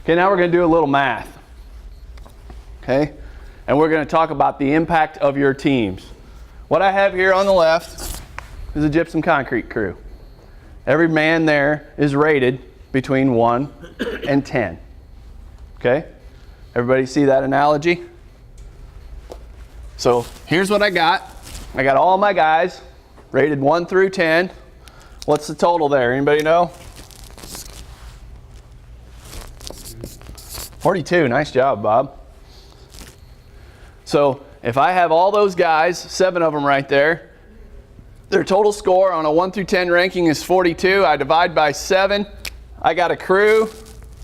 Okay, now we're going to do a little math. Okay, and we're going to talk about the impact of your teams. What I have here on the left is a gypsum concrete crew. Every man there is rated between 1 and 10. Okay, everybody see that analogy? So here's what I got. I got all my guys rated 1 through 10. What's the total there? Anybody know? 42. Nice job, Bob. So if I have all those guys, 7 of them right there, their total score on a 1 through 10 ranking is 42. I divide by 7. I got a crew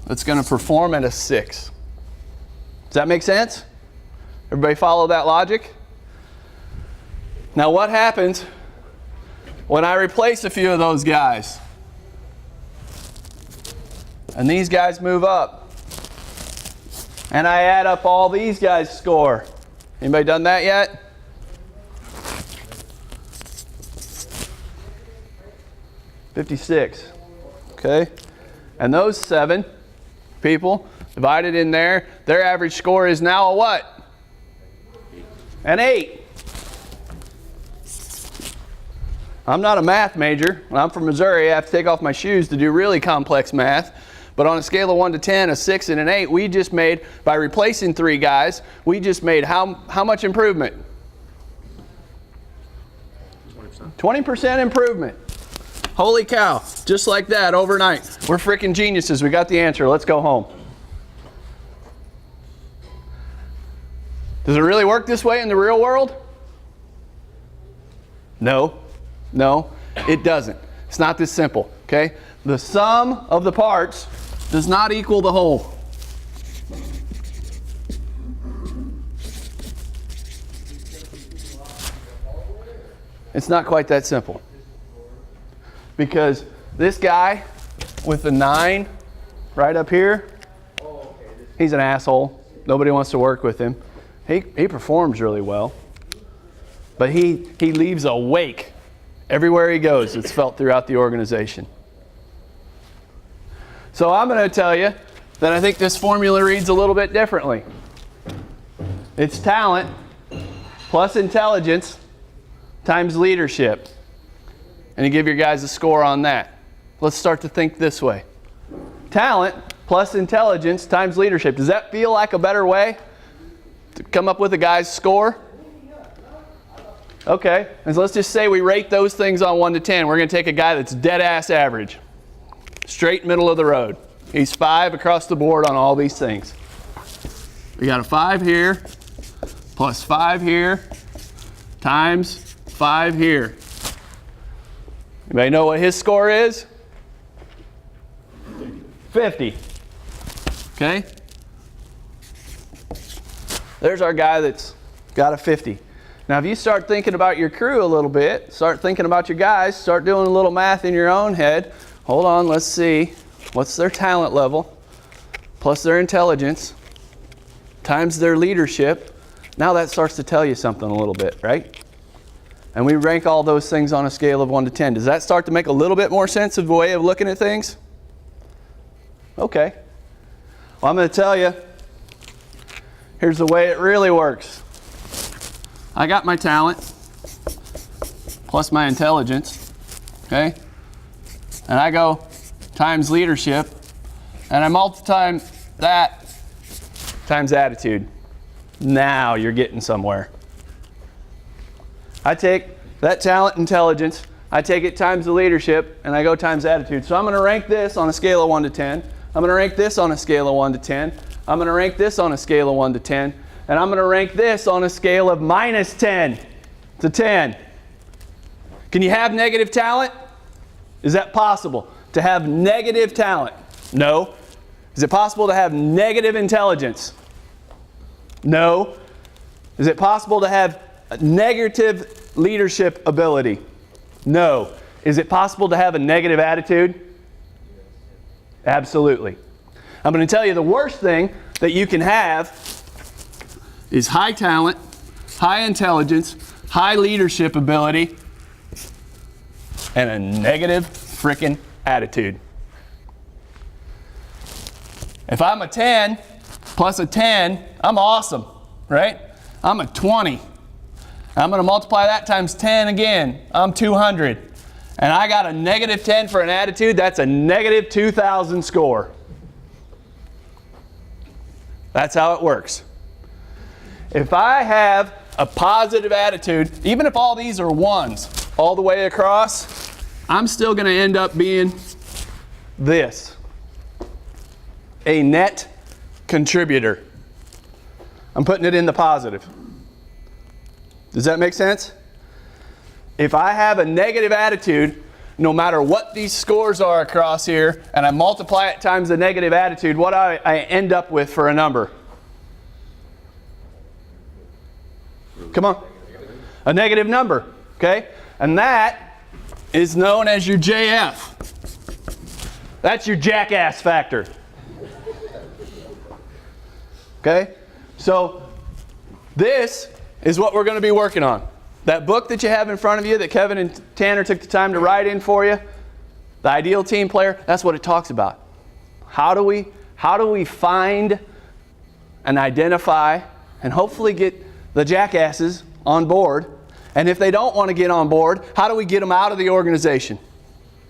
that's going to perform at a 6. Does that make sense? Everybody follow that logic? Now what happens when I replace a few of those guys? And these guys move up. And I add up all these guys' score. Anybody done that yet? $56. Okay. And those 7 people divided in there, their average score is now a what? An 8. I'm not a math major. When I'm from Missouri, I have to take off my shoes to do really complex math. But on a scale of 1 to 10, a 6 and an 8, we just made, by replacing 3 guys, we just made how much improvement? 20%. 20% improvement. Holy cow. Just like that overnight. We're freaking geniuses. We got the answer. Let's go home. Does it really work this way in the real world? No. No, it doesn't. It's not this simple, okay? The sum of the parts does not equal the whole. It's not quite that simple. Because this guy with the 9 right up here, he's an asshole. Nobody wants to work with him. He performs really well. But he leaves a wake everywhere he goes. It's felt throughout the organization. So I'm going to tell you that I think this formula reads a little bit differently. It's talent plus intelligence times leadership. And you give your guys a score on that. Let's start to think this way. Talent plus intelligence times leadership. Does that feel like a better way to come up with a guy's score? Okay, and so let's just say we rate those things on 1 to 10. We're going to take a guy that's dead ass average. Straight middle of the road. He's 5 across the board on all these things. We got a 5 here, plus 5 here, times 5 here. Anybody know what his score is? 50. Okay? There's our guy that's got a 50. Now if you start thinking about your crew a little bit, start thinking about your guys, start doing a little math in your own head. Hold on, let's see. What's their talent level plus their intelligence times their leadership? Now that starts to tell you something a little bit, right? And we rank all those things on a scale of 1 to 10. Does that start to make a little bit more sense of the way of looking at things? Okay. Well, I'm going to tell you, here's the way it really works. I got my talent plus my intelligence, okay? And I go times leadership, and I multiply that times attitude. Now you're getting somewhere. I take that talent, intelligence, I take it times the leadership, and I go times attitude. So I'm going to rank this on a scale of 1 to 10. I'm going to rank this on a scale of 1 to 10. I'm going to rank this on a scale of 1 to 10. And I'm going to rank this on a scale of minus 10 to 10. Can you have negative talent? Is that possible? To have negative talent? No. Is it possible to have negative intelligence? No. Is it possible to have negative leadership ability? No. Is it possible to have a negative attitude? Absolutely. I'm going to tell you the worst thing that you can have is high talent, high intelligence, high leadership ability, and a negative frickin' attitude. If I'm a 10 plus a 10, I'm awesome, right? I'm a 20. I'm going to multiply that times 10 again. I'm 200. And I got a negative 10 for an attitude. That's a negative 2,000 score. That's how it works. If I have a positive attitude, even if all these are ones all the way across, I'm still going to end up being this, a net contributor. I'm putting it in the positive. Does that make sense? If I have a negative attitude, no matter what these scores are across here, and I multiply it times the negative attitude, what I end up with for a number? Come on. A negative number, okay? And that is known as your JF. That's your Jackass Factor. Okay? So this is what we're going to be working on. That book that you have in front of you that Kevin and Tanner took the time to write in for you, The Ideal Team Player, that's what it talks about. How do we find and identify and hopefully get the jackasses on board? And if they don't want to get on board, how do we get them out of the organization?